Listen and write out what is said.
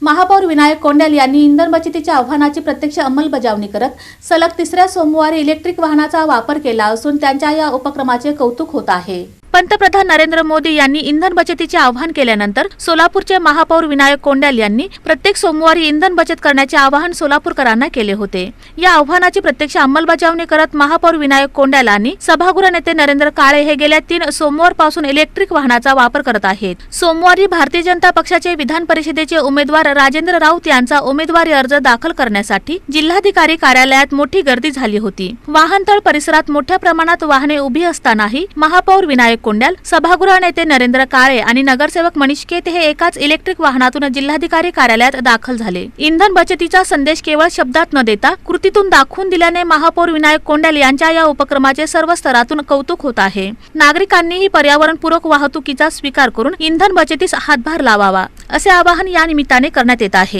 महापौर विनायक कोंड्याल यांनी इंधन बचतीच्या आव्हानाची प्रत्यक्ष अंमलबजावणी करत सलग तिसऱ्या सोमवारी इलेक्ट्रिक वाहनाचा वापर केला असून त्यांच्या या उपक्रमाचे कौतुक होत आहे। पंतप्रधान नरेंद्र मोदी यांनी इंधन बचतीचे आवाहन केल्यानंतर सोलापूरचे महापौर विनायक कोंड्याल यांनी प्रत्येक सोमवारी इंधन बचत करण्याचे आवाहन सोलापूरकरांना केले होते। या आव्हानाची प्रत्यक्ष अंमलबजावणी करत महापौर विनायक कोंड्याल आणि सभागृह नेते नरेंद्र काळे हे गेल्या 3 सोमवारपासून इलेक्ट्रिक वाहनाचा वापर करत आहेत। सोमवारी भारतीय जनता पक्षाचे विधान परिषदेचे उमेदवार राजेंद्र राऊत यांचा उमेदवारी अर्ज दाखल करण्यासाठी जिल्हाधिकारी कार्यालयात मोठी गर्दी झाली होती। वाहनतळ परिसरात मोठ्या प्रमाणात वाहने उभी असतानाही महापौर विनायक कोंड्याल, सभागृह नेते नरेंद्र काळे आणि नगरसेवक मनीष केते हे एकाच इलेक्ट्रिक वाहनातून जिल्हाधिकारी कार्यालयात दाखल झाले। इंधन बचतीचा संदेश केवळ शब्दात न देता कृतीतून दाखवून दिल्याने महापौर विनायक कोंड्याल यांच्या या उपक्रमाचे सर्व स्तरातून कौतुक होत आहे। नागरिकांनीही पर्यावरणपूरक वाहतुकीचा स्वीकार करून इंधन बचतीस हातभार लावावा असे आवाहन या निमित्ताने करण्यात येत आहे।